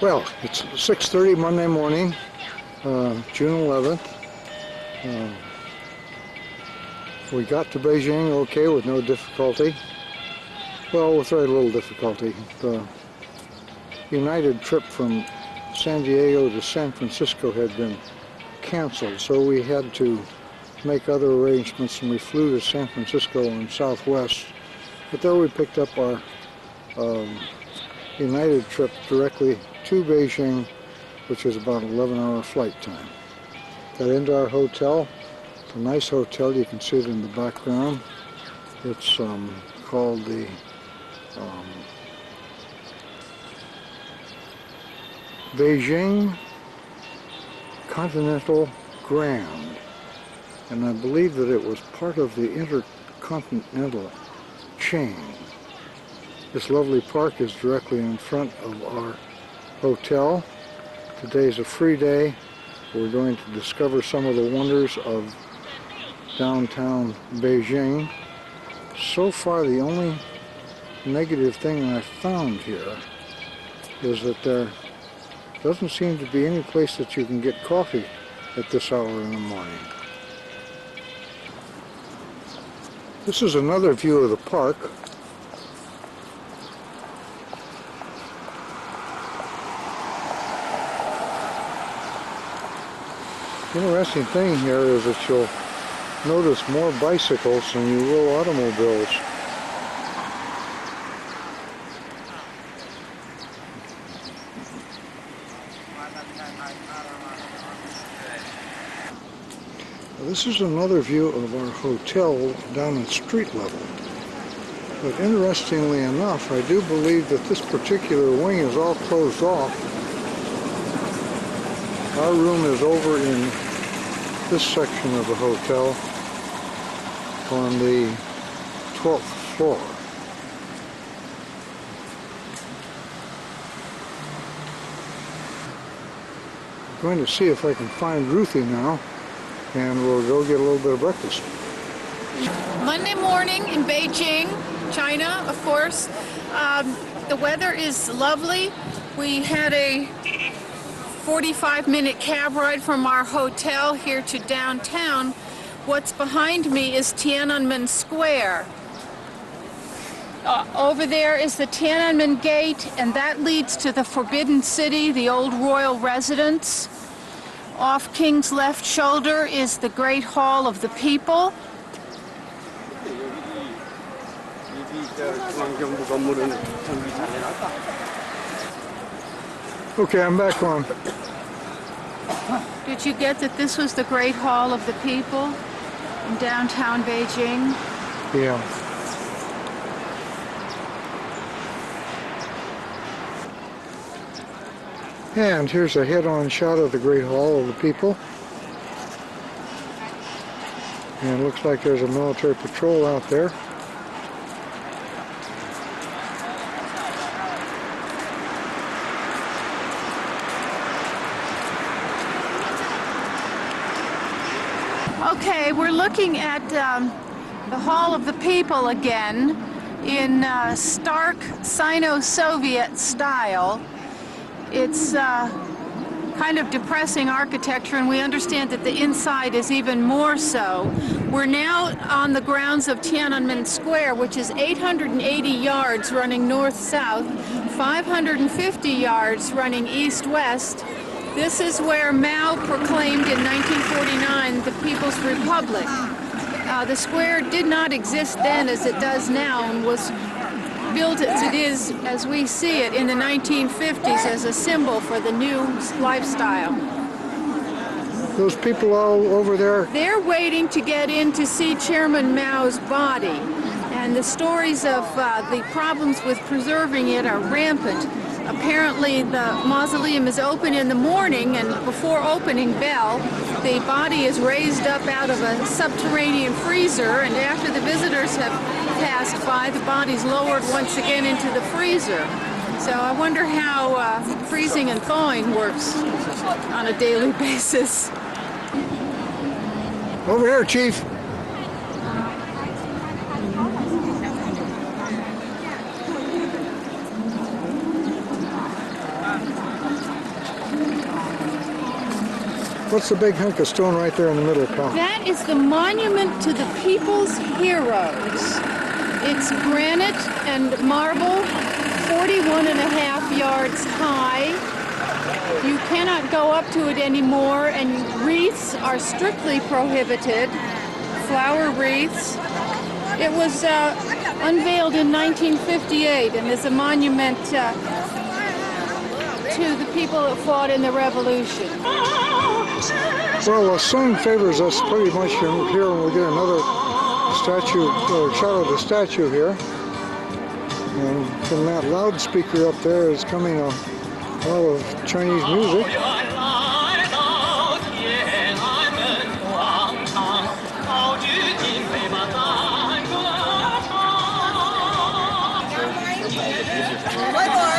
Well, it's 6:30 Monday morning, June 11th. We got to Beijing okay with no difficulty. Well, with very little difficulty. The United trip from San Diego to San Francisco had been canceled, so we had to make other arrangements, and we flew to San Francisco on Southwest. But there we picked up our United trip directly to Beijing, which is about an 11-hour flight time. Got into our hotel. It's a nice hotel. You can see it in the background. It's called the Beijing Continental Grand, and I believe that it was part of the Intercontinental chain. This lovely park is directly in front of our hotel. Today's a free day. We're going to discover some of the wonders of downtown Beijing. So far, the only negative thing I found here is that there doesn't seem to be any place that you can get coffee at this hour in the morning. This is another view of the park. The interesting thing here is that you'll notice more bicycles than you will automobiles. This is another view of our hotel down at street level. But interestingly enough, I do believe that this particular wing is all closed off. Our room is over in this section of the hotel on the 12th floor. I'm going to see if I can find Ruthie now, and we'll go get a little bit of breakfast. Monday morning in Beijing, China, of course. The weather is lovely. We had a 45-minute cab ride from our hotel here to downtown. What's behind me is Tiananmen Square. Over there is the Tiananmen Gate, and that leads to the Forbidden City, the old royal residence. Off King's left shoulder is the Great Hall of the People. Okay, I'm back on. Did you get that this was the Great Hall of the People in downtown Beijing? Yeah. And here's a head-on shot of the Great Hall of the People. And it looks like there's a military patrol out there. Okay, we're looking at the Hall of the People again in stark Sino-Soviet style. It's kind of depressing architecture, and we understand that the inside is even more so. We're now on the grounds of Tiananmen Square, which is 880 yards running north-south, 550 yards running east-west. This is where Mao proclaimed in 1949 the People's Republic. The square did not exist then as it does now, and was built as it is, as we see it, in the 1950s as a symbol for the new lifestyle. Those people all over there? They're waiting to get in to see Chairman Mao's body, and the stories of the problems with preserving it are rampant. Apparently the mausoleum is open in the morning, and before opening bell, the body is raised up out of a subterranean freezer, and after the visitors have passed by, the body's lowered once again into the freezer. So I wonder how freezing and thawing works on a daily basis. Over here, Chief. What's the big hunk of stone right there in the middle, pal? That is the monument to the people's heroes. It's granite and marble, 41.5 yards high. You cannot go up to it anymore, and wreaths are strictly prohibited, flower wreaths. It was unveiled in 1958 and is a monument to the people that fought in the Revolution. Well, the sun favors us pretty much here, and we get another statue, shot of the statue here. And from that loudspeaker up there is coming a lot of Chinese music. One more.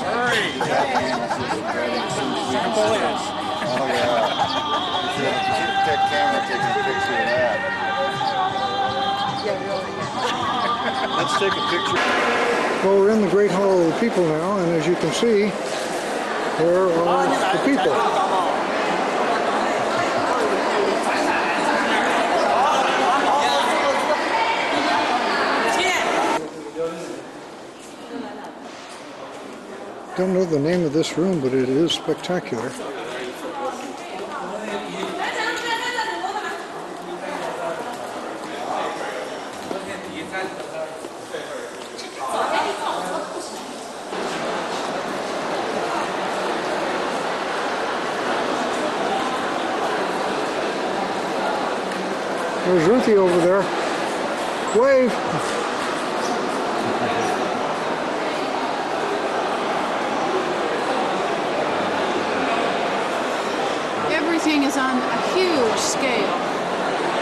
Hurry! Simple is. Oh yeah. That camera taking a picture of that. Let's take a picture. Well, we're in the Great Hall of the People now, and as you can see, there are the people. Don't know the name of this room, but it is spectacular. There's Ruthie over there. Wave! Everything is on a huge scale,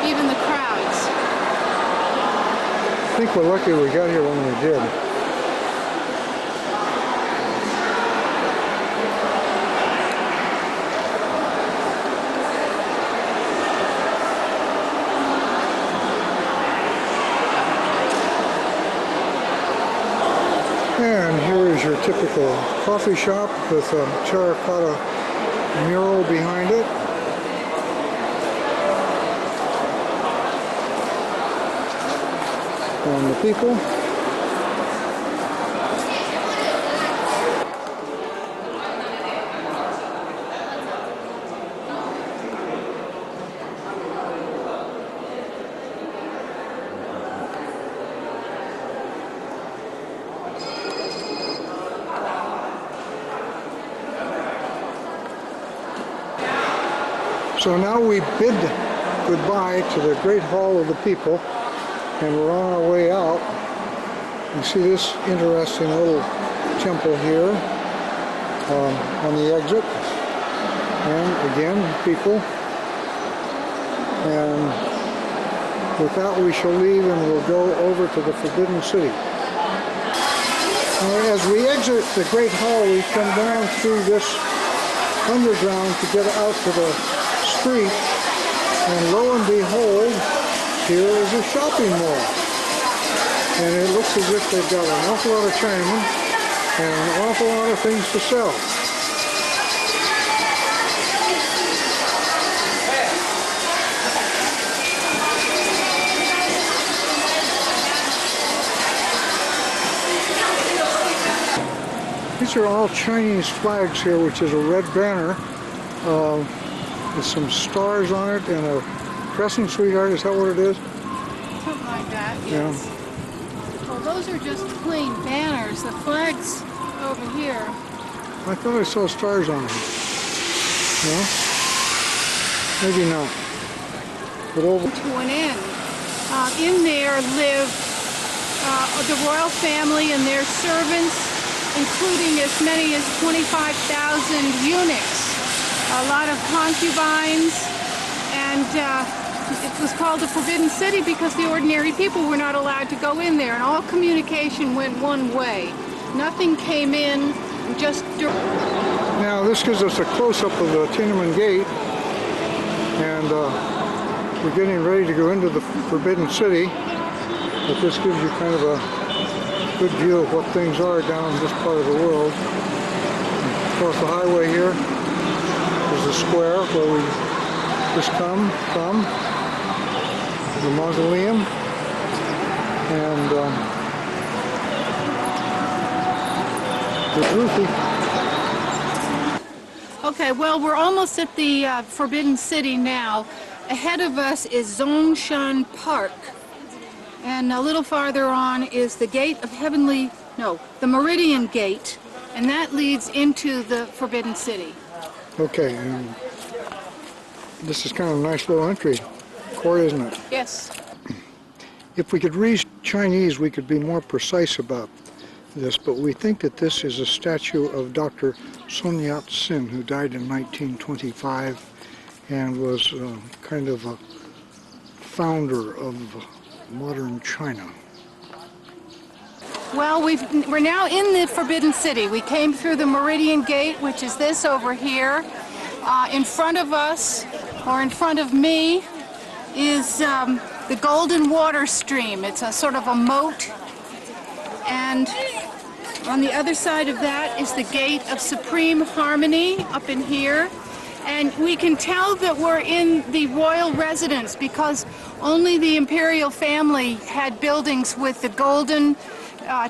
even the crowds. I think we're lucky we got here when we did. And here is your typical coffee shop with a terracotta mural behind it. And the people. So now we bid goodbye to the Great Hall of the People, and we're on our way out. You see this interesting little temple here on the exit, and again, people. And with that we shall leave, and we'll go over to the Forbidden City. Now, as we exit the Great Hall, we come down through this underground to get out to the street, and lo and behold, here is a shopping mall. And it looks as if they've got an awful lot of Chinamen and an awful lot of things to sell. These are all Chinese flags here, which is a red banner with some stars on it and a crescent, sweetheart. Is that what it is? Something like that, yes. Yeah. Well, those are just plain banners. The flags over here. I thought I saw stars on them. No? Maybe not. But over To an end. In there live the royal family and their servants, including as many as 25,000 eunuchs, a lot of concubines, and it was called the Forbidden City because the ordinary people were not allowed to go in there, and all communication went one way. Nothing came in, just... Now this gives us a close-up of the Tiananmen Gate, and we're getting ready to go into the Forbidden City, but this gives you kind of a good view of what things are down in this part of the world. Across the highway here is the square where we just come from, the mausoleum, and with Ruthie. Okay, well, we're almost at the Forbidden City now. Ahead of us is Zongshan Park, and a little farther on is the Gate of Heavenly, no, the Meridian Gate, and that leads into the Forbidden City. Okay, and this is kind of a nice little entry court, isn't it? Yes. If we could read Chinese, we could be more precise about this, but we think that this is a statue of Dr. Sun Yat-sen, who died in 1925 and was kind of a founder of modern China. Well, we're now in the Forbidden City. We came through the Meridian Gate, which is this over here. In front of us, or in front of me, is the Golden Water Stream. It's a sort of a moat. And on the other side of that is the Gate of Supreme Harmony up in here. And we can tell that we're in the royal residence because only the Imperial family had buildings with the golden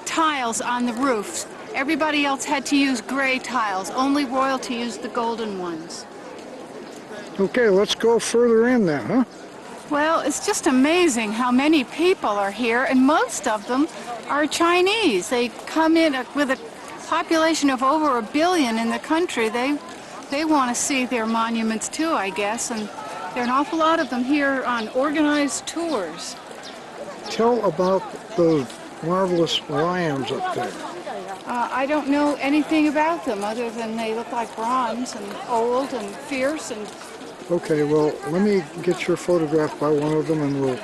tiles on the roofs. Everybody else had to use gray tiles. Only royalty used the golden ones. Okay, let's go further in then, huh? Well, it's just amazing how many people are here, and most of them are Chinese. They come in with a population of over 1 billion in the country. They want to see their monuments too, I guess, and there are an awful lot of them here on organized tours. Tell about those marvelous lions up there. I don't know anything about them other than they look like bronze and old and fierce. And Okay, well, let me get your photograph by one of them and we'll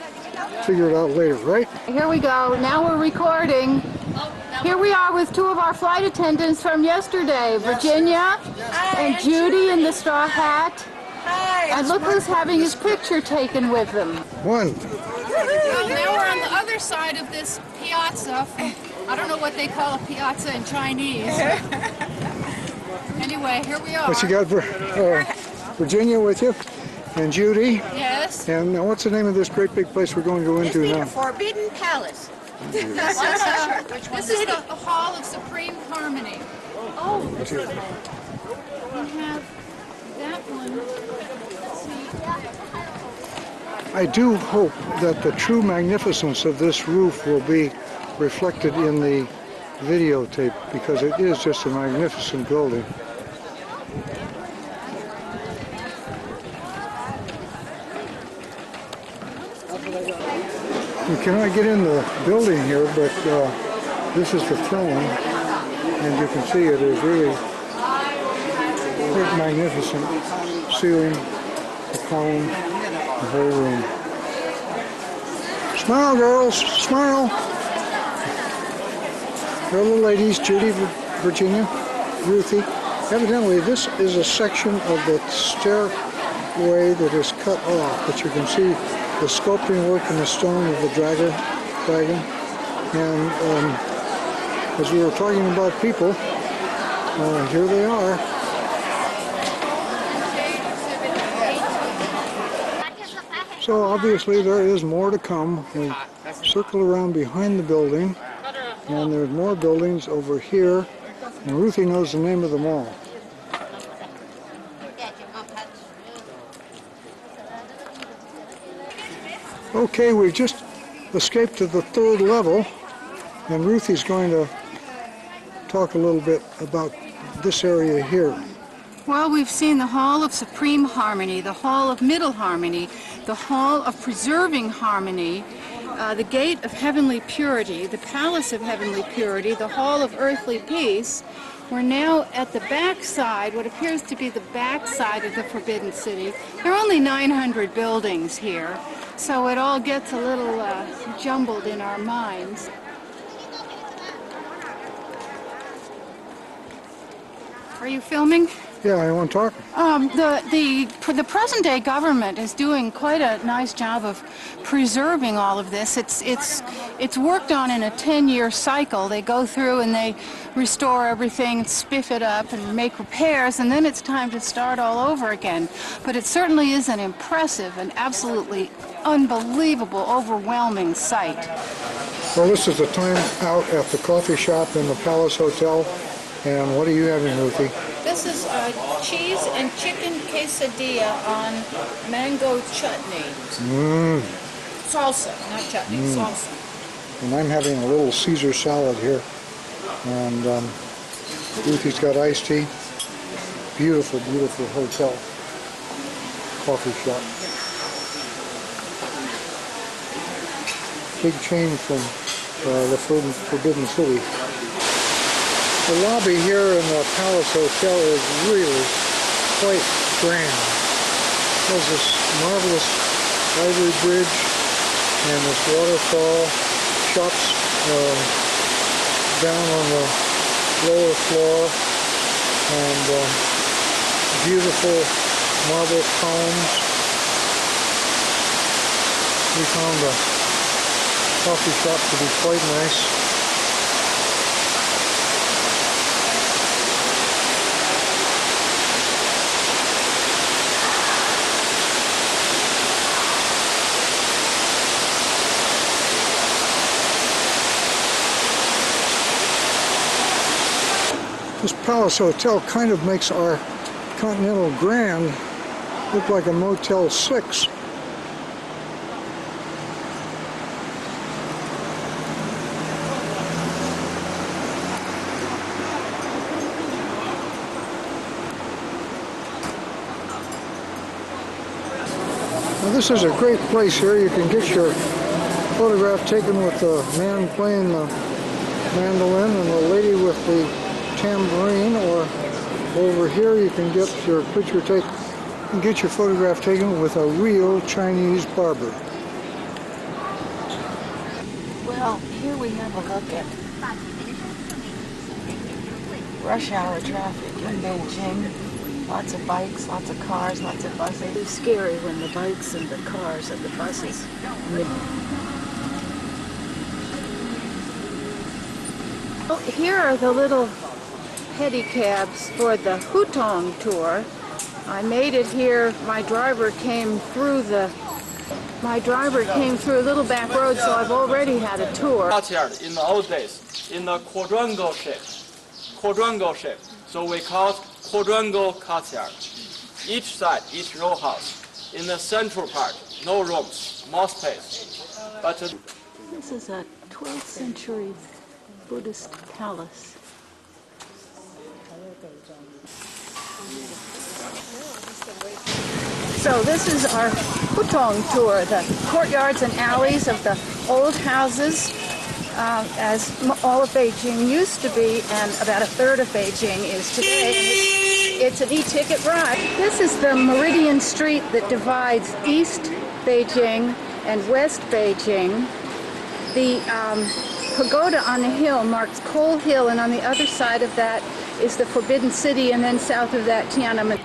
figure it out later, right? here we go. Now we're recording. Here we are with two of our flight attendants from yesterday, Virginia and Judy in the straw hat. And look who's having his picture taken with them. One. Well, now we're on the other side of this piazza. I don't know what they call a piazza in Chinese. Anyway, here we are. What you got, Virginia with you? And Judy? Yes. And now what's the name of this great big place we're going to go into This is now? the Forbidden Palace. This is the Hall of Supreme Harmony. Oh, we have that one. Let's see. I do hope that the true magnificence of this roof will be reflected in the videotape because it is just a magnificent building. We cannot get in the building here, but this is the throne, and you can see it is really quite magnificent. Ceiling, the cone, the whole room. Smile, girls, smile. Here are the ladies, Judy, Virginia, Ruthie. Evidently, this is a section of the stairway that is cut off, but you can see the sculpting work in the stone of the dragon. And as we were talking about people, here they are. So obviously there is more to come. We circle around behind the building, and there's more buildings over here, and Ruthie knows the name of them all. Okay, we've just escaped to the 3rd level, and Ruthie's going to talk a little bit about this area here. Well, we've seen the Hall of Supreme Harmony, the Hall of Middle Harmony, the Hall of Preserving Harmony, the Gate of Heavenly Purity, the Palace of Heavenly Purity, the Hall of Earthly Peace. We're now at the back side, what appears to be the back side of the Forbidden City. There are only 900 buildings here, so it all gets a little jumbled in our minds. Are you filming? Yeah, I want to talk. The present day government is doing quite a nice job of preserving all of this. It's worked on in a 10-year cycle. They go through and they restore everything, spiff it up, and make repairs, and then it's time to start all over again. But it certainly is an impressive and absolutely unbelievable, overwhelming sight. Well, this is the time out at the coffee shop in the Palace Hotel. And what are you having, Ruthie? This is cheese and chicken quesadilla on mango chutney. Salsa, not chutney, salsa. And I'm having a little Caesar salad here. And Ruthie's got iced tea. Beautiful, beautiful hotel. Coffee shop. Big change from the Forbidden City. The lobby here in the Palace Hotel is really quite grand. It has this marvelous ivory bridge and this waterfall, shops down on the lower floor, and beautiful marble columns. We found the coffee shop to be quite nice. This Palace Hotel kind of makes our Continental Grand look like a Motel 6. Now this is a great place here. You can get your photograph taken with the man playing the mandolin and the lady with the tambourine, or over here you can get your picture taken, get your photograph taken with a real Chinese barber. Well, here we have a look at rush hour traffic in Beijing. Lots of bikes, lots of cars, lots of buses. It's scary when the bikes and the cars and the buses. Oh, here are the little pedicabs for the Hutong Tour. I made it here. My driver came through a little back road, so I've already had a tour. In the old days, in the quadrangle shape. So we call it quadrangle courtyard. Each side, each row house. In the central part, no rooms, more space. But this is a 12th century Buddhist palace. So this is our Hutong Tour, the courtyards and alleys of the old houses, as all of Beijing used to be, and about a third of Beijing is today. It's an e-ticket ride. This is the Meridian Street that divides East Beijing and West Beijing. The pagoda on the hill marks Coal Hill, and on the other side of that is the Forbidden City, and then south of that, Tiananmen.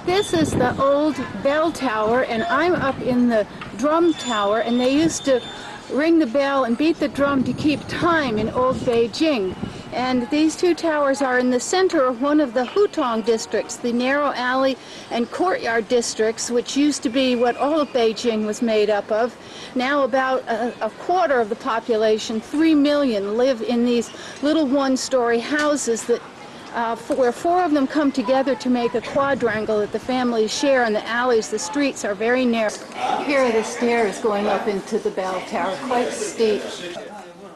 This is the old bell tower, and I'm up in the drum tower, and they used to ring the bell and beat the drum to keep time in old Beijing. And these two towers are in the center of one of the Hutong districts, the narrow alley and courtyard districts, which used to be what all of Beijing was made up of. Now about a quarter of the population, 3 million, live in these little one-story houses that where four of them come together to make a quadrangle that the families share, and the alleys, the streets are very narrow. Here are the stairs going up into the bell tower, quite steep.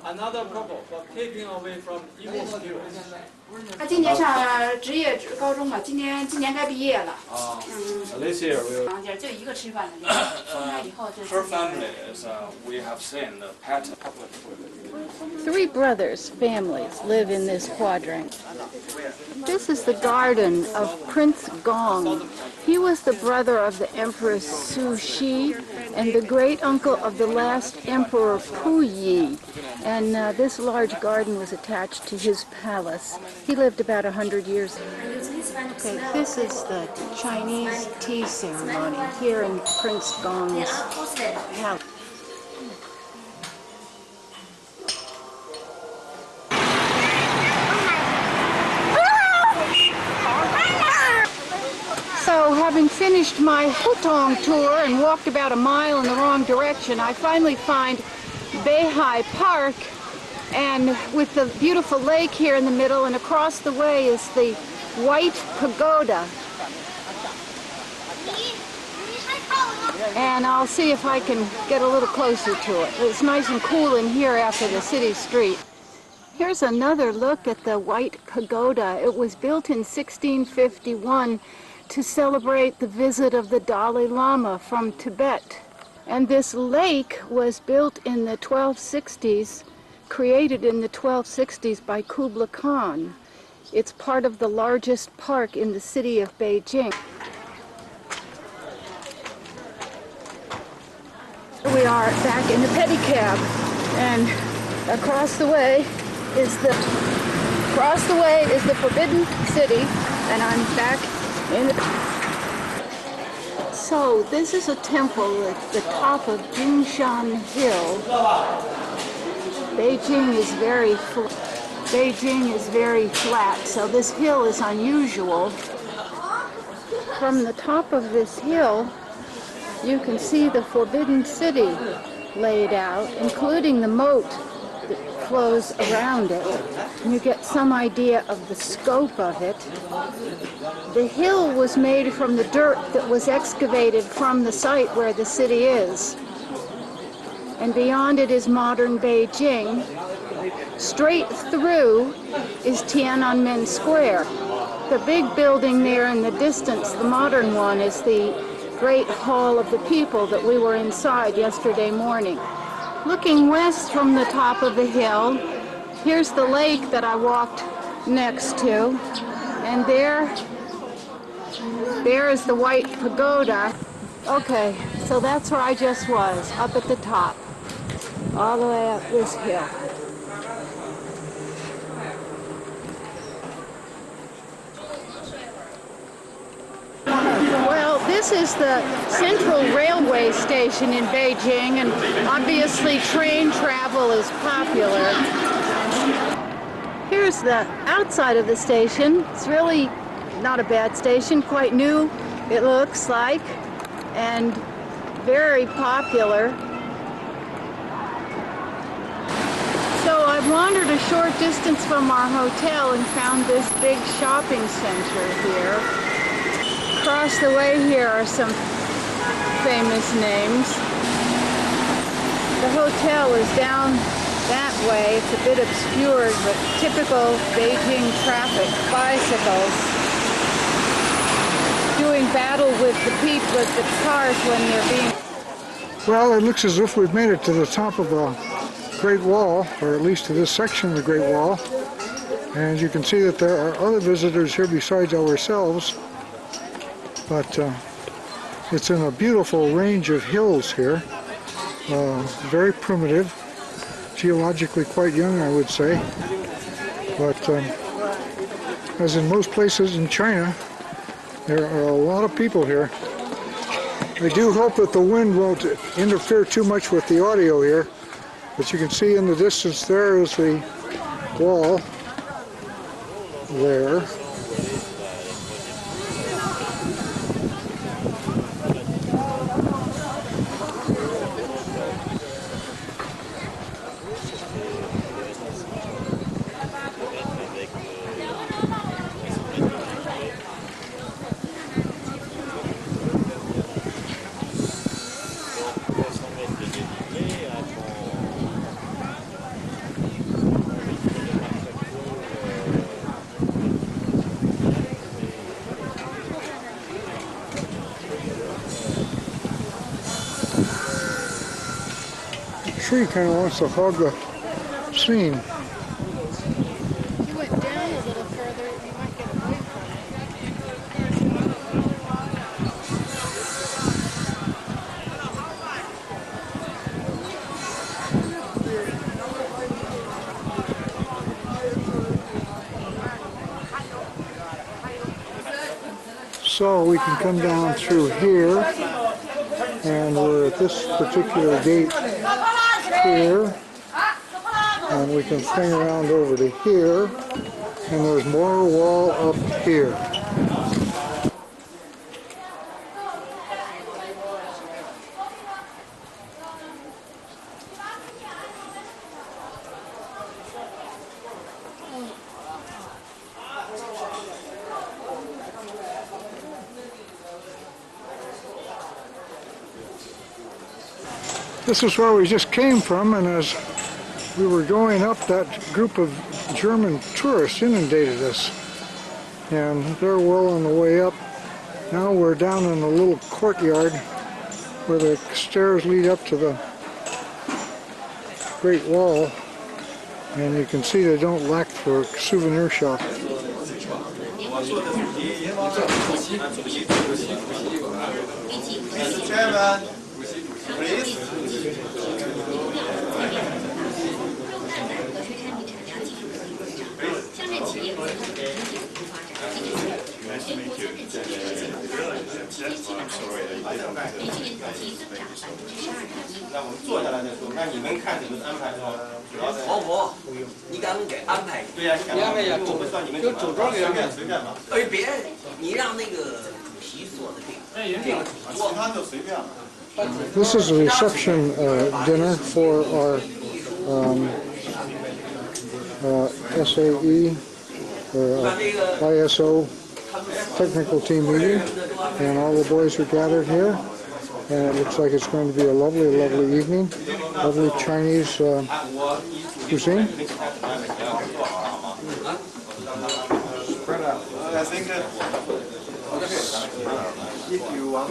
another purpose for keeping away from evil spirits. 他今年上职业高中了，今年该毕业了。This year we 就一个吃饭的，生下以后就。her family is we have seen the pattern. Three brothers' families live in this quadrangle. This is the garden of Prince Gong. He was the brother of the Empress Su Shi, and the great uncle of the last emperor Puyi. And this large garden was attached to his palace. He lived about 100 years. Okay, this is the Chinese tea ceremony here in Prince Gong's palace. So, having finished my Hutong Tour and walked about a mile in the wrong direction, I finally find Beihai Park, and with the beautiful lake here in the middle, and across the way is the White Pagoda. And I'll see if I can get a little closer to it. It's nice and cool in here after the city street. Here's another look at the White Pagoda. It was built in 1651 to celebrate the visit of the Dalai Lama from Tibet. And this lake was built in the 1260s, created in the 1260s by Kublai Khan. It's part of the largest park in the city of Beijing. We are back in the pedicab, and across the way is the Forbidden City, and I'm back in the... So this is a temple at the top of Jingshan Hill. Beijing is very flat, so this hill is unusual. From the top of this hill, you can see the Forbidden City laid out, including the moat that flows around it. And you get some idea of the scope of it. The hill was made from the dirt that was excavated from the site where the city is. And beyond it is modern Beijing. Straight through is Tiananmen Square. The big building there in the distance, the modern one, is the Great Hall of the People that we were inside yesterday morning. Looking west from the top of the hill, here's the lake that I walked next to, and there is the White Pagoda. Okay, so that's where I just was, up at the top, all the way up this hill. Well, this is the Central Railway Station in Beijing, and obviously train travel is popular. Here's the outside of the station. It's really not a bad station, quite new, it looks like, and very popular. So I wandered a short distance from our hotel and found this big shopping center here. Across the way here are some famous names. The hotel is down that way. It's a bit obscured, but typical Beijing traffic. Bicycles doing battle with the people, with the cars when they're being... Well, it looks as if we've made it to the top of a Great Wall, or at least to this section of the Great Wall. And you can see that there are other visitors here besides ourselves. But it's in a beautiful range of hills here, very primitive, geologically quite young, I would say. But as in most places in China, there are a lot of people here. I do hope that the wind won't interfere too much with the audio here, but you can see in the distance there is the wall there. Tree kind of wants to hog the scene. If you went down a little further, you might get away from So we can come down through here, and we're at this particular gate here, and we can swing around over to here, and there's more wall up here. This is where we just came from, and as we were going up, that group of German tourists inundated us. And they're well on the way up. Now we're down in a little courtyard where the stairs lead up to the Great Wall. And you can see they don't lack for souvenir shop. Mr. Chairman, please. 那我们坐下来再说。那你们看怎么安排是吧？主要是。我，你敢给安排？对呀，你敢安排？因为我不知道你们怎么。就主桌给随便吧。哎，别，你让那个主席做的这个。其他就随便了。 This is a reception dinner for our SAE or ISO technical team meeting, and all the boys are gathered here. And it looks like it's going to be a lovely, lovely evening. Lovely Chinese cuisine. I think if you want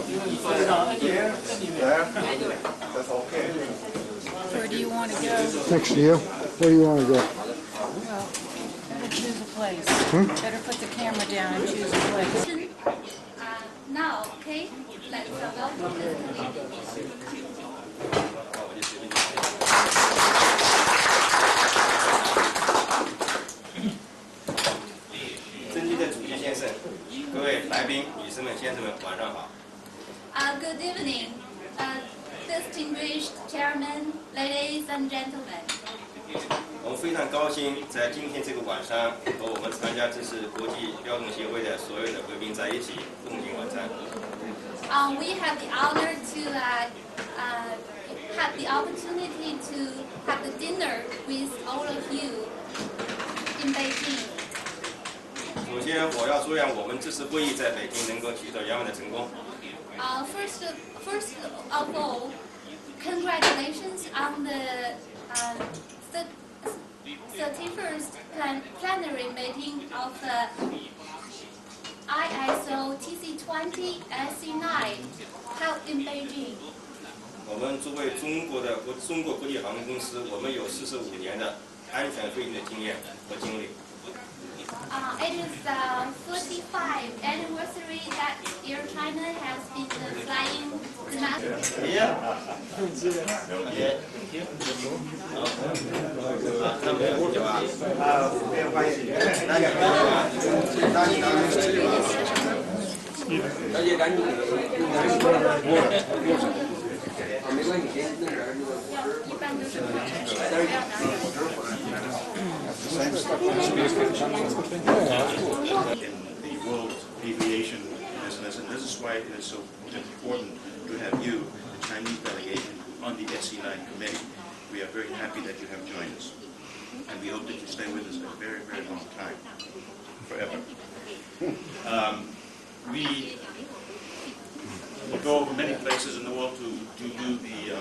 here, there, that's okay. Where do you want to go? Next to you. Where do you want to go? Well, better choose a place. Better put the camera down and choose a place. Now, okay, let's go. 尊敬的主席先生，各位来宾、女士们、先生们，晚上好。Good evening, distinguished chairman, ladies and gentlemen. 我们非常高兴在今天这个晚上和我们参加这次国际标准协会的所有的贵宾在一起共进晚餐。We have the honor to have the opportunity to have the dinner with all of you in Beijing. 首先，我要祝愿我们这次会议在北京能够取得圆满的成功。First of all, congratulations on the 31st plenary meeting of the ISO TC20 SC9 held in Beijing. 我们作为中国国际航空公司，我们有45年的安全飞行的经验和经历。 It is the 45th anniversary that Air China has been flying domestic. Yeah. 那没有问题吧？没有关系。那你而且赶紧没关系，弄点儿一般都是 in the world aviation business, and this is why it is so important to have you, the Chinese delegation, on the SC9 committee. We are very happy that you have joined us, and we hope that you stay with us a very, very long time, forever. We go many places in the world to do the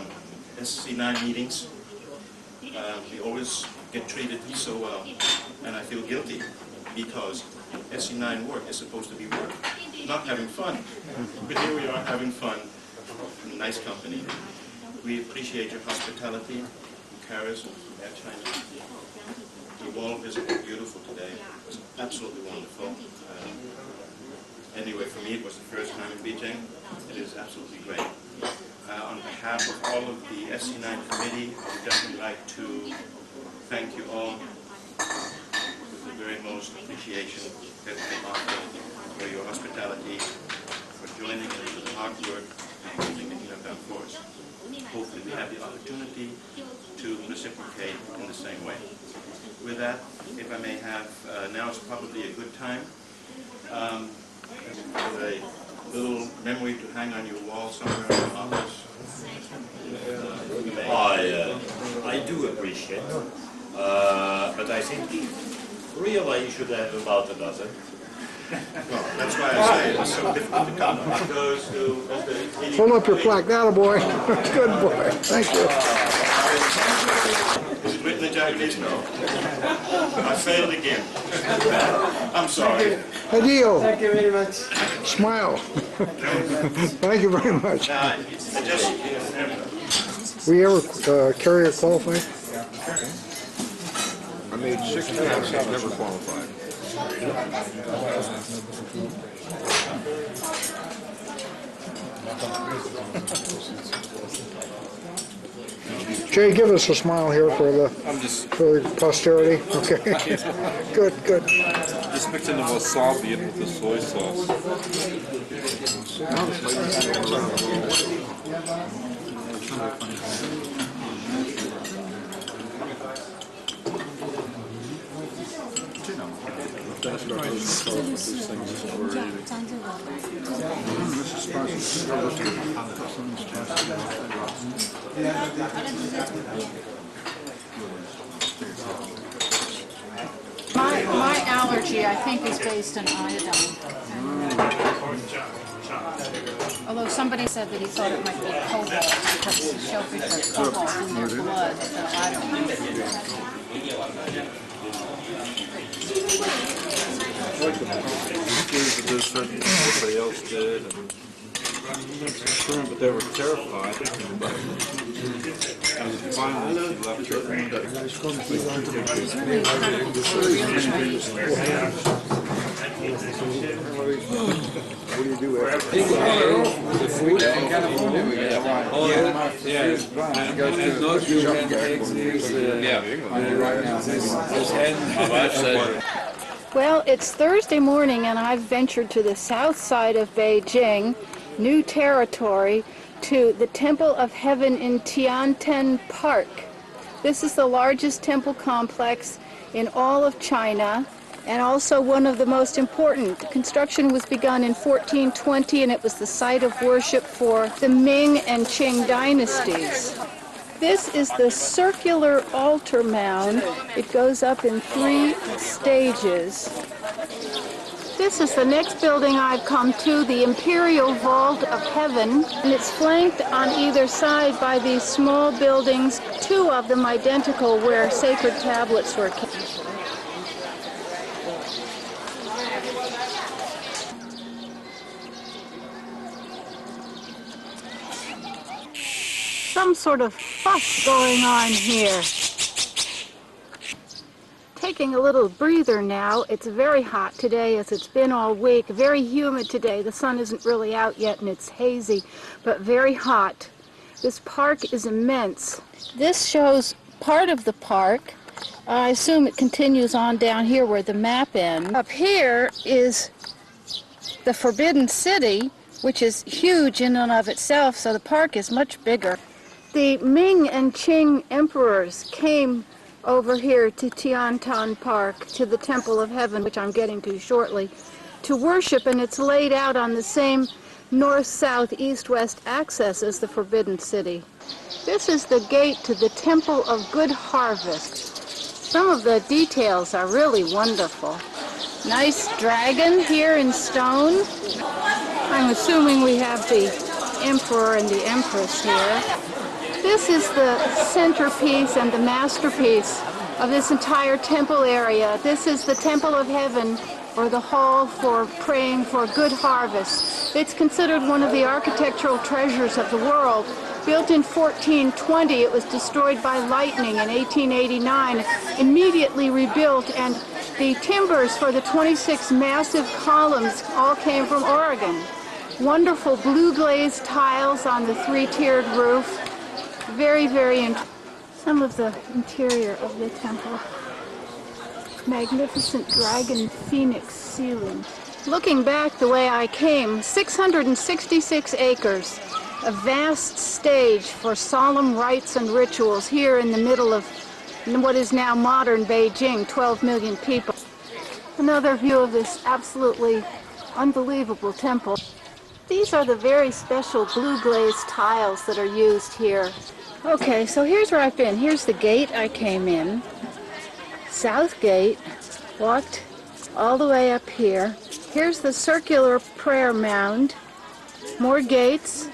SC9 meetings. We always get treated so well, and I feel guilty because SC9 work is supposed to be work, not having fun. But here we are having fun in nice company. We appreciate your hospitality, Karis and Air China. The wall visit was beautiful today. It was absolutely wonderful. Anyway, for me it was the first time in Beijing. It is absolutely great. On behalf of all of the SC9 committee, I would definitely like to thank you all with the very most appreciation that they offer for your hospitality, for joining in the hard work and everything that you have done for us. Hopefully we have the opportunity to reciprocate in the same way. With that, if I may have, now is probably a good time. With a little memory to hang on your wall somewhere in the office. I do appreciate, but I think really you should have about a dozen. Well, that's why I say it's so difficult to come because Hold up your plaque. That boy. Good boy. Thank you. Is it written in Japanese? No. I failed again. I'm sorry. Adio. Thank you very much. Smile. Thank you very much. Will you ever carrier qualify? I made 6 attempts, never qualified. Jay, give us a smile here for the posterity. Okay. Good, good. Just mixing the wasabi in with the soy sauce. My allergy, I think, is based on iodine. Although somebody said that he thought it might be cobalt because shellfish have cobalt in their blood, so I don't know. Everybody else did. But they were terrified. And finally, she left What do you do after? Well, it's Thursday morning and I've ventured to the south side of Beijing, new territory, to the Temple of Heaven in Tiananmen Park. This is the largest temple complex in all of China and also one of the most important. Construction was begun in 1420 and it was the site of worship for the Ming and Qing dynasties. This is the circular altar mound. It goes up in 3 stages. This is the next building I've come to, the Imperial Vault of Heaven, and it's flanked on either side by these small buildings, 2 of them identical where sacred tablets were kept. Some sort of fuss going on here. Taking a little breather now. It's very hot today as it's been all week. Very humid today. The sun isn't really out yet and it's hazy, but very hot. This park is immense. This shows part of the park. I assume it continues on down here where the map ends. Up here is the Forbidden City, which is huge in and of itself, so the park is much bigger. The Ming and Qing emperors came over here to Tiananmen Park, to the Temple of Heaven, which I'm getting to shortly, to worship, and it's laid out on the same north, south, east, west axis as the Forbidden City. This is the gate to the Temple of Good Harvest. Some of the details are really wonderful. Nice dragon here in stone. I'm assuming we have the Emperor and the Empress here. This is the centerpiece and the masterpiece of this entire temple area. This is the Temple of Heaven, or the hall for praying for good harvest. It's considered one of the architectural treasures of the world. Built in 1420, it was destroyed by lightning in 1889, immediately rebuilt, and the timbers for the 26 massive columns all came from Oregon. Wonderful blue glazed tiles on the 3-tiered roof. Very, very interesting. Some of the interior of the temple. Magnificent dragon phoenix ceiling. Looking back the way I came, 666 acres, a vast stage for solemn rites and rituals here in the middle of what is now modern Beijing, 12 million people. Another view of this absolutely unbelievable temple. These are the very special blue glazed tiles that are used here. Okay, so here's where I've been. Here's the gate I came in. South gate, walked all the way up here. Here's the circular prayer mound. More gates,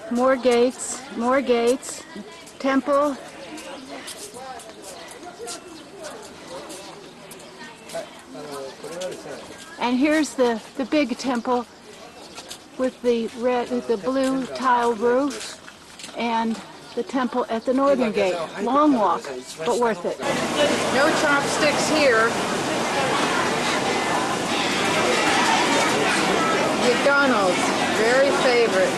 more gates, more gates. Temple. And here's the big temple with the blue tile roof, and the temple at the northern gate. Long walk, but worth it. No chopsticks here. McDonald's, very favorite.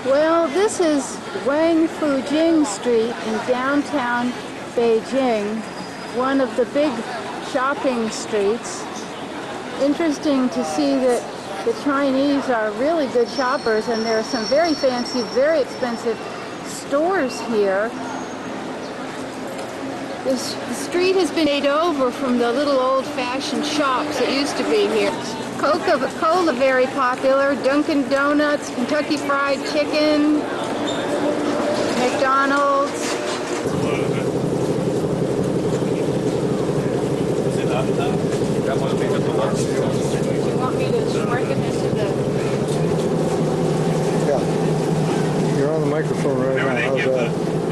Well, this is Wang Fujing Street in downtown Beijing, one of the big shopping streets. Interesting to see that the Chinese are really good shoppers, and there are some very fancy, very expensive stores here. The street has been made over from the little old-fashioned shops that used to be here. Coca-Cola very popular, Dunkin' Donuts, Kentucky Fried Chicken, McDonald's. You want me to work it into the... Yeah. You're on the microphone right now.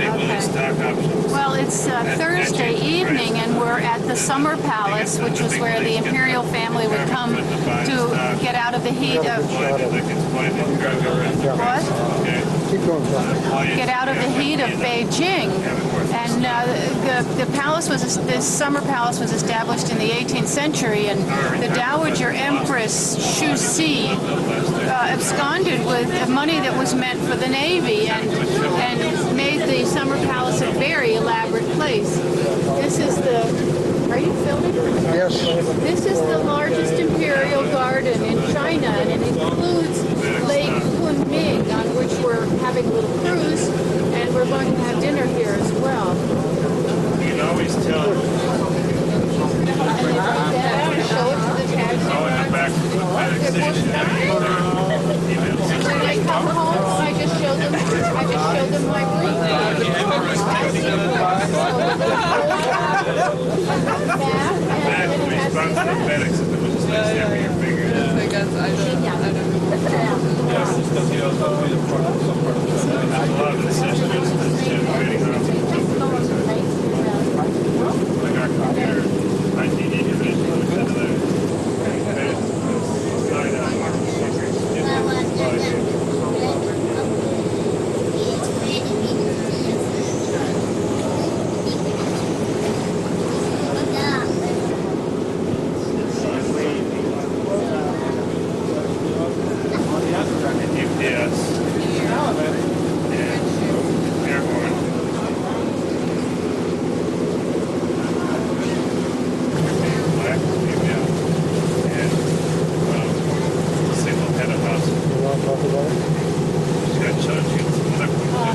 How's that? Okay. Well, it's Thursday evening, and we're at the Summer Palace, which was where the Imperial family would come to get out of the heat of... What? Keep going, Tom. Get out of the heat of Beijing. And the palace was, this Summer Palace was established in the 18th century, and the Dowager Empress Shuxi absconded with money that was meant for the Navy, and made the Summer Palace a very elaborate place. This is the... Are you filming? Yes. This is the largest imperial garden in China, and it includes Lake Kunming, on which we're having a little cruise, and we're going to have dinner here as well. You can always tell. Show it to the taxi. When they come home, I just show them my room.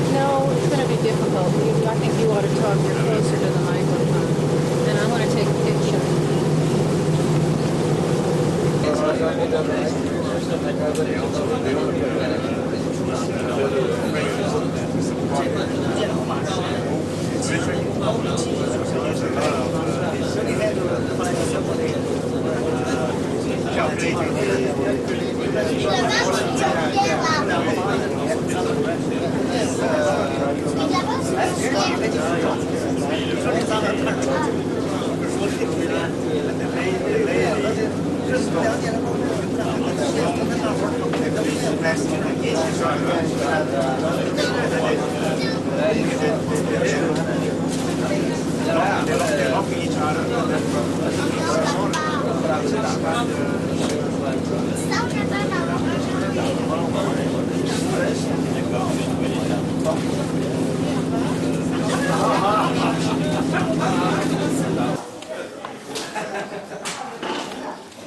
No, it's going to be difficult. I think you ought to talk closer to the microphone. And I want to take a picture.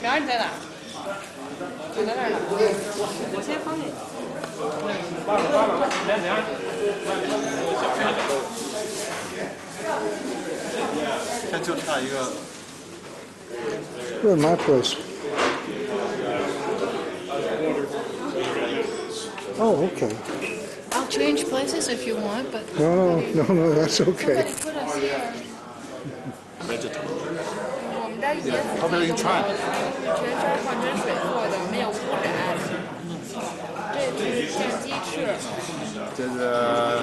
苗你在哪？在那儿呢。先放进去。这就差一个。 We're in my place. Oh, okay. I'll change places if you want, but No, that's okay. put us here. 我们这儿椰子鸡全是矿泉水做的，没有污染。这是片鸡翅。这是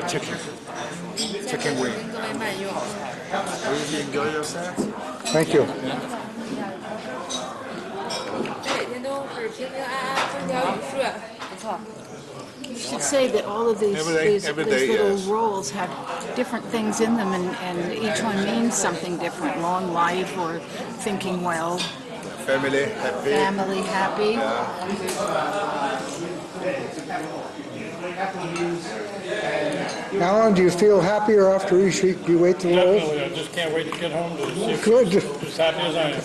chicken wing。跟各位慢用。 Really enjoy yourself. Thank you. 这每天都是平平安安，风调雨顺，不错。 You should say that all of these little rolls have different things in them, and each one means something different. Long life, or thinking well. Family happy. Family happy. Alan, do you feel happier after each week you ate the roll? Definitely, I just can't wait to get home to see Good. as happy as I am.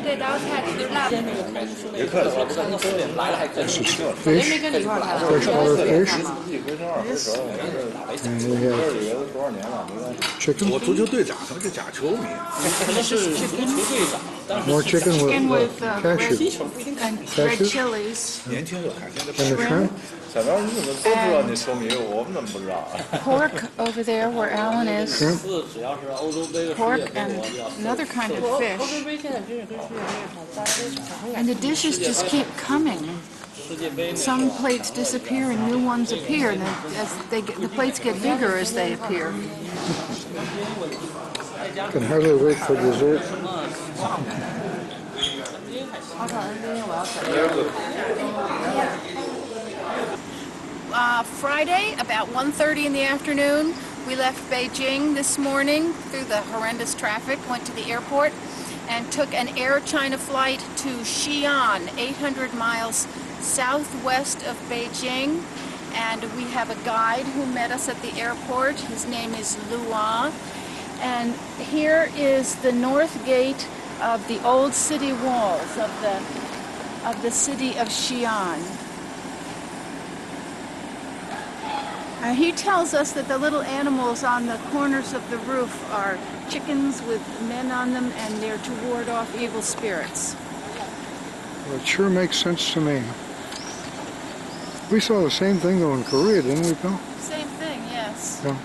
这道菜是辣的。别客气，来了还客气。 Fish, freshwater fish, and we have chicken. 我足球队长，什么是假球迷？ More chicken Chicken with with cashew. and red chilies. 年轻有海鲜的 And the shrimp. 小苗你怎么都知道你球迷，我们怎么不知道？ Pork over there where Alan is. Shrimp. Pork and another kind of fish. And the dishes just keep coming. Some plates disappear and new ones appear, and the plates get bigger as they appear. Can hardly wait for dessert. Friday, about 1:30 in the afternoon, we left Beijing this morning through the horrendous traffic, went to the airport, and took an Air China flight to Xi'an, 800 miles southwest of Beijing. And we have a guide who met us at the airport. His name is Luan. And here is the north gate of the old city walls of the city of Xi'an. He tells us that the little animals on the corners of the roof are chickens with men on them, and they're to ward off evil spirits. Well, it sure makes sense to me. We saw the same thing though in Korea, didn't we, Bill? Same thing, yes. Yeah.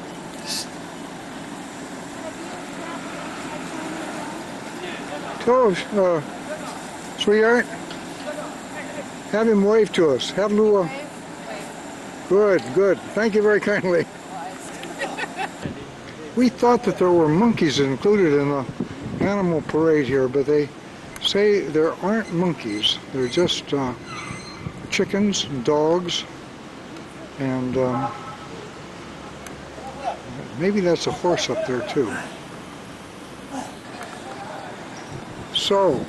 So, sweetheart, have him wave to us. Have Lua. Good, good. Thank you very kindly. We thought that there were monkeys included in the animal parade here, but they say there aren't monkeys. They're just chickens and dogs, and maybe that's a horse up there too. So,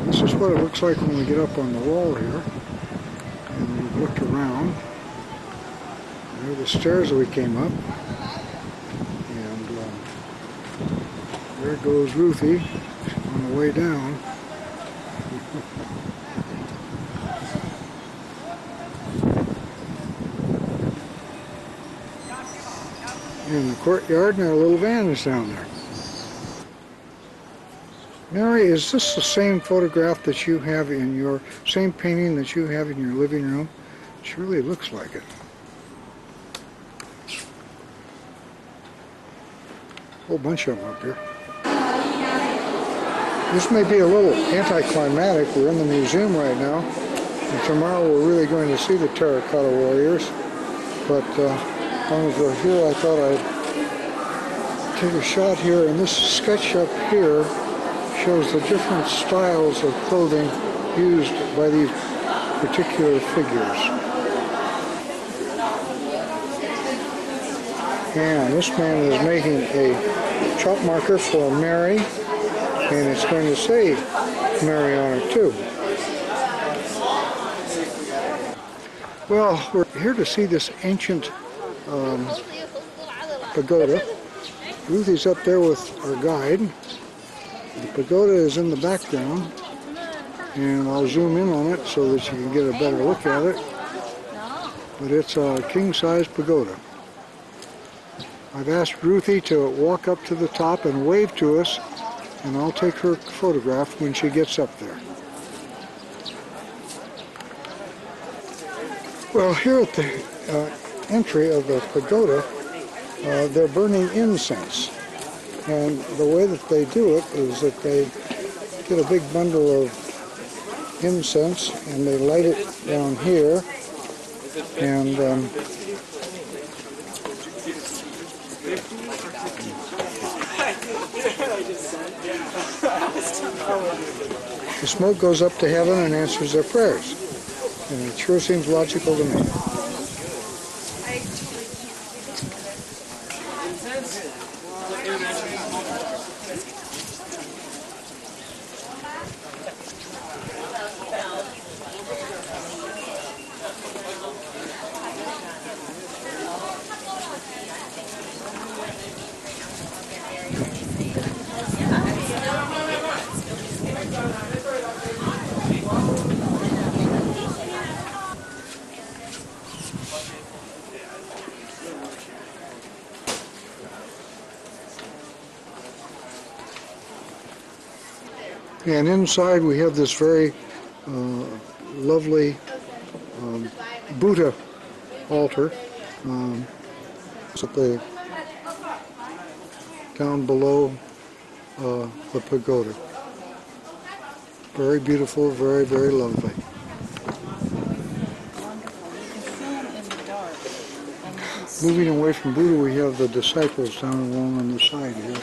this is what it looks like when we get up on the wall here, and we've looked around. There are the stairs that we came up, and there goes Ruthie on the way down. In the courtyard, and our little van is down there. Mary, is this the same photograph that you have in your, same painting that you have in your living room? It surely looks like it. Whole bunch of them up here. This may be a little anticlimactic. We're in the museum right now, and tomorrow we're really going to see the Terracotta warriors. But when we're here, I thought I'd take a shot here, and this sketch up here shows the different styles of clothing used by these particular figures. And this man is making a chalk marker for Mary, and it's going to say Mary on it too. Well, we're here to see this ancient pagoda. Ruthie's up there with our guide. The pagoda is in the background, and I'll zoom in on it so that you can get a better look at it. But it's a king-size pagoda. I've asked Ruthie to walk up to the top and wave to us, and I'll take her photograph when she gets up there. Well, here at the entry of the pagoda, they're burning incense. And the way that they do it is that they get a big bundle of incense and they light it down here. And the smoke goes up to heaven and answers their prayers. And it sure seems logical to me. And inside we have this very lovely Buddha altar. It's at the down below the pagoda. Very beautiful, very, very lovely. Moving away from Buddha, we have the disciples down along on the side here.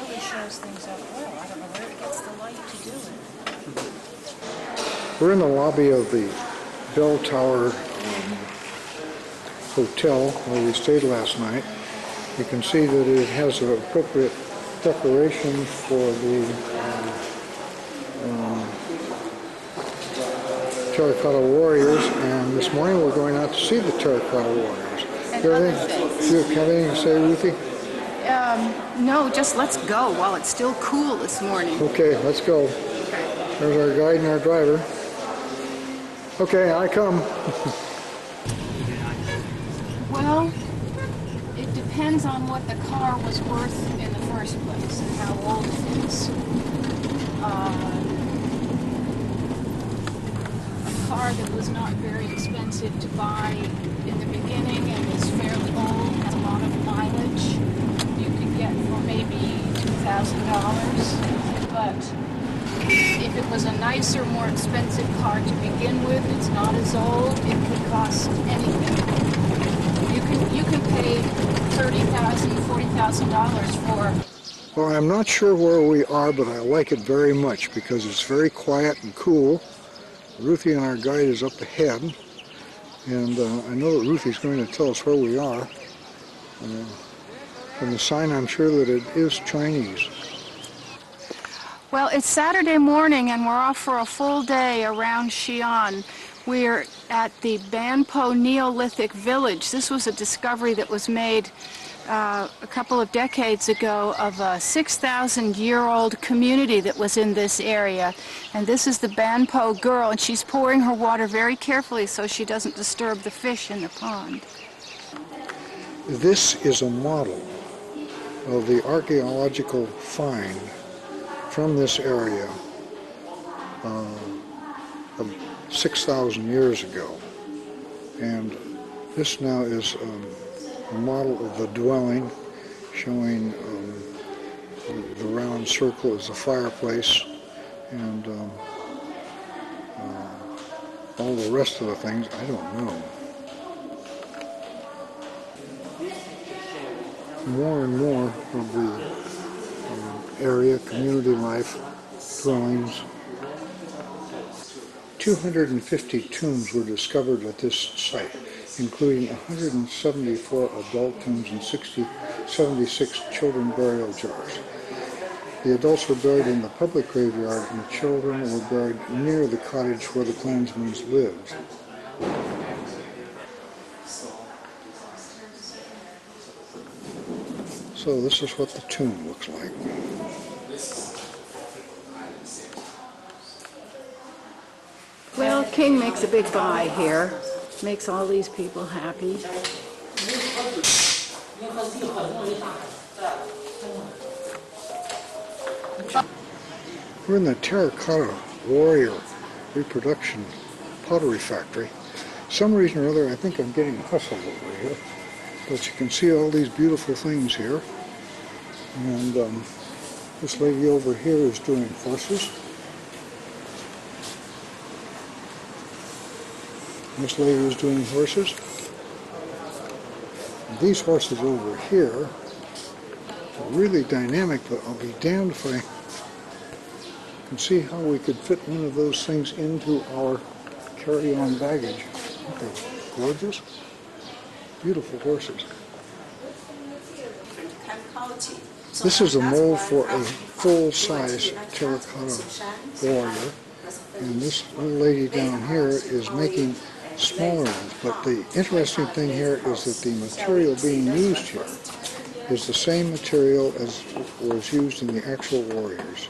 We're in the lobby of the Bell Tower Hotel where we stayed last night. You can see that it has an appropriate decoration for the Terracotta warriors, and this morning we're going out to see the Terracotta warriors. Do you have anything to say, Ruthie? No, just let's go while it's still cool this morning. Okay, let's go. There's our guide and our driver. Okay, I come. Well, it depends on what the car was worth in the first place and how old it is. A car that was not very expensive to buy in the beginning and is fairly old, has a lot of mileage, you could get for maybe $2,000, but if it was a nicer, more expensive car to begin with, it's not as old, it could cost anything. You can pay $30,000, $40,000 for. Well, I'm not sure where we are, but I like it very much because it's very quiet and cool. Ruthie and our guide is up ahead, and I know that Ruthie's going to tell us where we are. From the sign, I'm sure that it is Chinese. Well, it's Saturday morning and we're off for a full day around Xi'an. We're at the Banpo Neolithic village. This was a discovery that was made a couple of decades ago of a 6,000-year-old community that was in this area. And this is the Banpo girl, and she's pouring her water very carefully so she doesn't disturb the fish in the pond. This is a model of the archaeological find from this area of 6,000 years ago. And this now is a model of the dwelling, showing the round circle is the fireplace, and all the rest of the things, I don't know. More and more of the area, community life, dwellings. 250 tombs were discovered at this site, including 174 adult tombs and 76 children burial jars. The adults were buried in the public graveyard and the children were buried near the cottage where the clansmen lived. So this is what the tomb looks like. Well, King makes a big buy here. Makes all these people happy. We're in the Terracotta Warrior Reproduction Pottery Factory. Some reason or other, I think I'm getting hustled over here. But you can see all these beautiful things here. And this lady over here is doing horses. This lady is doing horses. And these horses over here are really dynamic, but I'll be damned if I can see how we could fit one of those things into our carry-on baggage. Aren't they gorgeous? Beautiful horses. This is a mold for a full-size terracotta warrior, and this little lady down here is making smaller ones. But the interesting thing here is that the material being used here is the same material as was used in the actual warriors.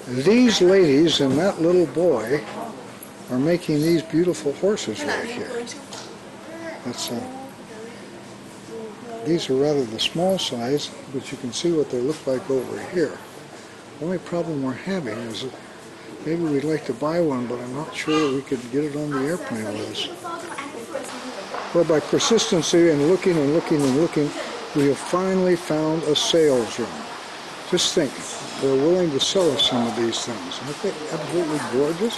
These ladies and that little boy are making these beautiful horses right here. That's these are rather the small size, but you can see what they look like over here. The only problem we're having is that maybe we'd like to buy one, but I'm not sure that we could get it on the airplane with us. Well, by persistency and looking and looking and looking, we have finally found a sales room. Just think, they're willing to sell us some of these things. Aren't they absolutely gorgeous?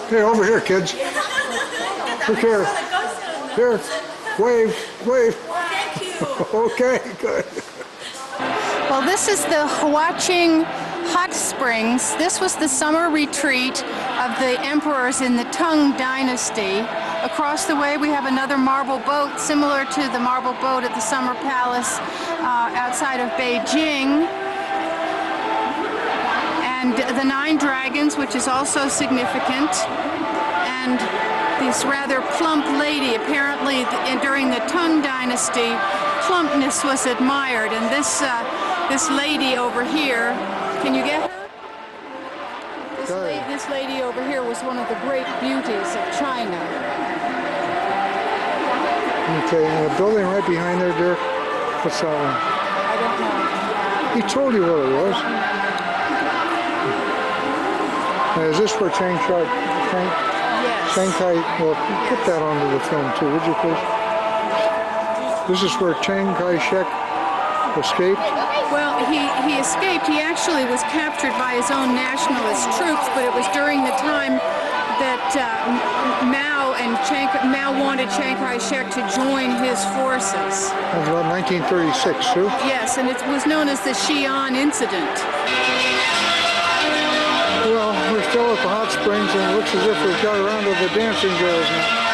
Hey, over here, kids. Look here. Here. Wave. Wave. Thank you. Okay, good. Well, this is the Hutong Hot Springs. This was the summer retreat of the emperors in the Tang Dynasty. Across the way we have another marble boat similar to the marble boat at the Summer Palace outside of Beijing. And the Nine Dragons, which is also significant. And this rather plump lady, apparently during the Tang Dynasty, plumpness was admired. And this lady over here, can you get her? This lady over here was one of the great beauties of China. Okay, and the building right behind there, Dirk, what's that one? I don't know. He told you what it was. Now, is this where Chiang Kai, well, put that onto the film too, would you please? This is where Chiang Kai-shek escaped? Well, he escaped. He actually was captured by his own nationalist troops, but it was during the time that Mao wanted Chiang Kai-shek to join his forces. That was about 1936, too? Yes, and it was known as the Xi'an Incident. Well, we're still at the hot springs, and it looks as if we've got around to the dancing girls now.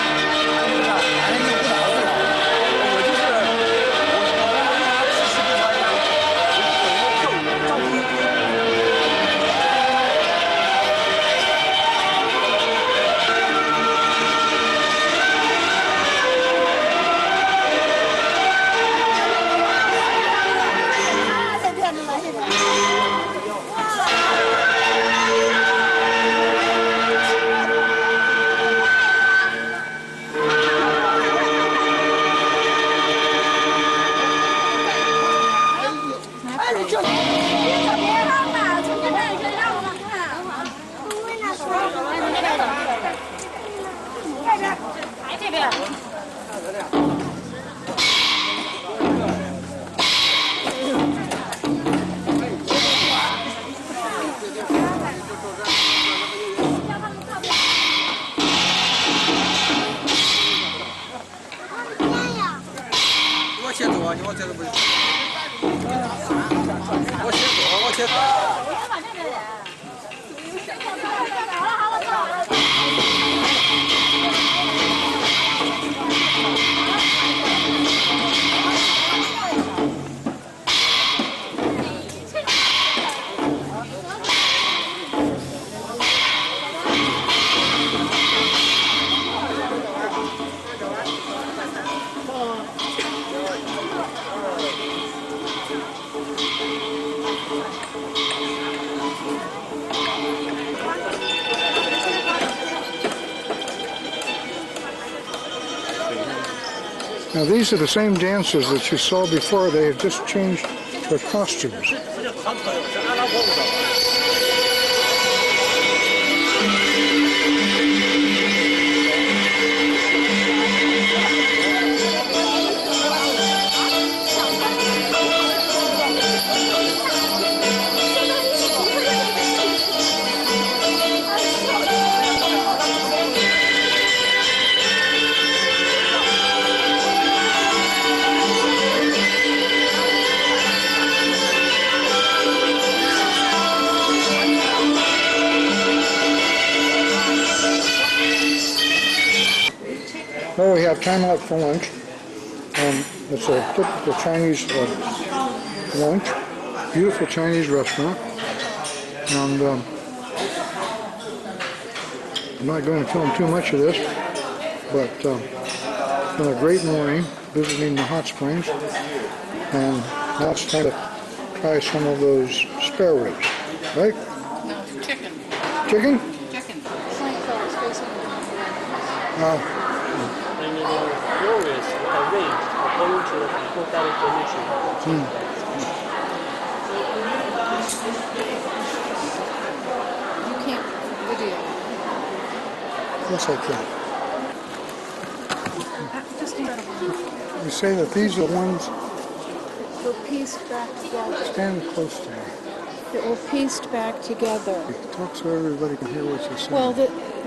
Now these are the same dancers that you saw before. They have just changed their costumes. Well, we have time out for lunch. It's a typical Chinese lunch. Beautiful Chinese restaurant. And I'm not going to film too much of this, but it's been a great morning visiting the hot springs. And now it's time to try some of those spare ribs, right? No, chicken. Chicken? Chicken. You can't video. Yes, I can. Just incredible. You say that these are the ones. They're pieced back together. Stand close to me. That were pieced back together. Talk so everybody can hear what you're saying. Well,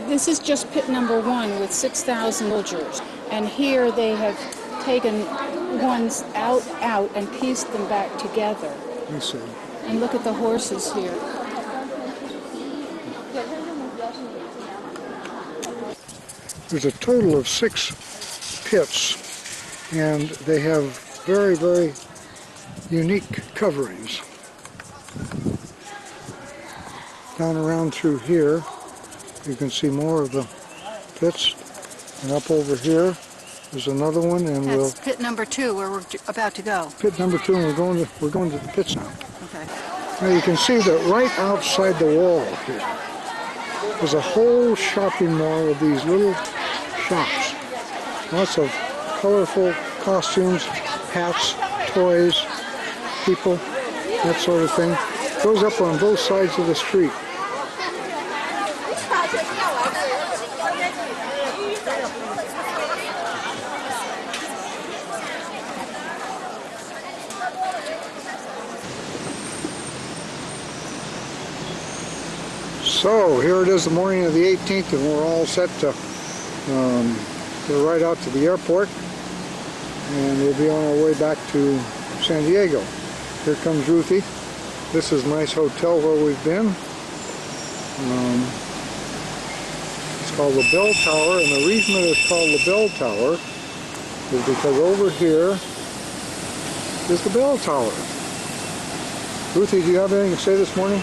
this is just pit number 1 with 6,000 soldiers. And here they have taken ones out, and pieced them back together. I see. And look at the horses here. There's a total of 6 pits, and they have very, very unique coverings. Down around through here, you can see more of the pits, and up over here there's another one, and That's pit number 2, where we're about to go. Pit number 2, and we're going to the pits now. Okay. Now you can see that right outside the wall here, there's a whole shopping mall of these little shops. Lots of colorful costumes, hats, toys, people, that sort of thing. Goes up on both sides of the street. So here it is, the morning of the 18th, and we're all set to go right out to the airport, and we'll be on our way back to San Diego. Here comes Ruthie. This is a nice hotel where we've been. It's called the Bell Tower, and the reason that it's called the Bell Tower is because over here is the Bell Tower. Ruthie, do you have anything to say this morning?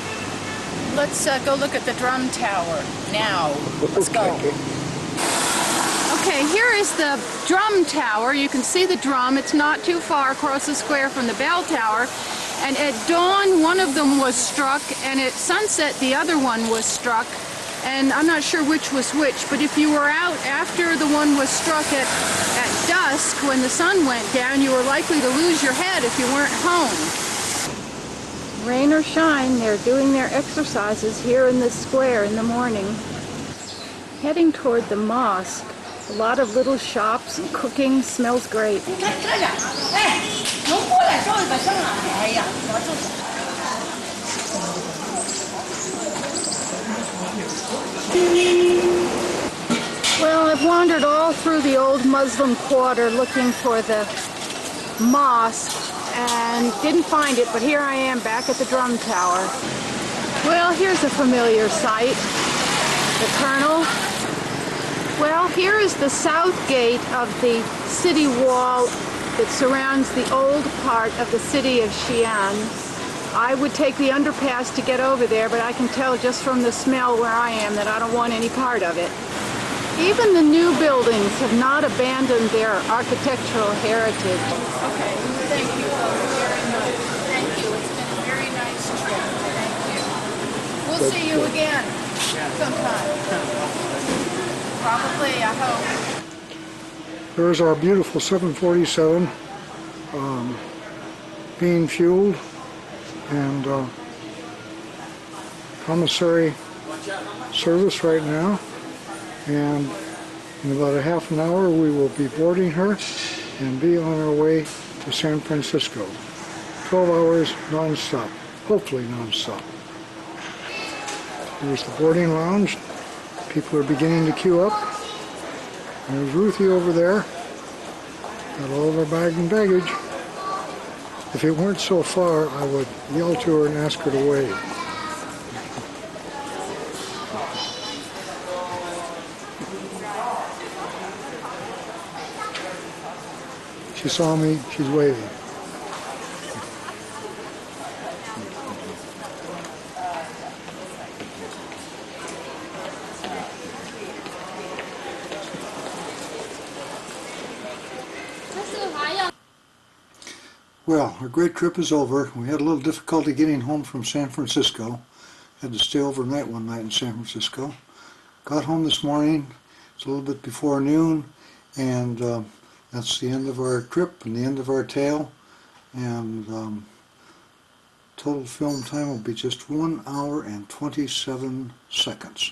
Let's go look at the drum tower now. Let's go. Okay, here is the drum tower. You can see the drum. It's not too far across the square from the bell tower. And at dawn, one of them was struck, and at sunset, the other one was struck. And I'm not sure which was which, but if you were out after the one was struck at dusk, when the sun went down, you were likely to lose your head if you weren't home. Rain or shine, they're doing their exercises here in this square in the morning. Heading toward the mosque, a lot of little shops and cooking, smells great. Well, I've wandered all through the old Muslim quarter looking for the mosque and didn't find it, but here I am back at the drum tower. Well, here's a familiar sight. The Colonel. Well, here is the south gate of the city wall that surrounds the old part of the city of Xi'an. I would take the underpass to get over there, but I can tell just from the smell where I am that I don't want any part of it. Even the new buildings have not abandoned their architectural heritage. Okay, thank you very much. Thank you. It's been a very nice trip. Thank you. We'll see you again sometime. Probably, I hope. There's our beautiful 747 being fueled, and commissary service right now, and in about a half an hour we will be boarding her and be on our way to San Francisco. 12 hours non-stop, hopefully non-stop. Here's the boarding lounge. People are beginning to queue up. There's Ruthie over there. Got all of her bag and baggage. If it weren't so far, I would yell to her and ask her to wave. She saw me, she's waving. Well, our great trip is over. We had a little difficulty getting home from San Francisco. Had to stay overnight one night in San Francisco. Got home this morning. It's a little bit before noon, and that's the end of our trip and the end of our tale. And total film time will be just 1 hour and 27 seconds.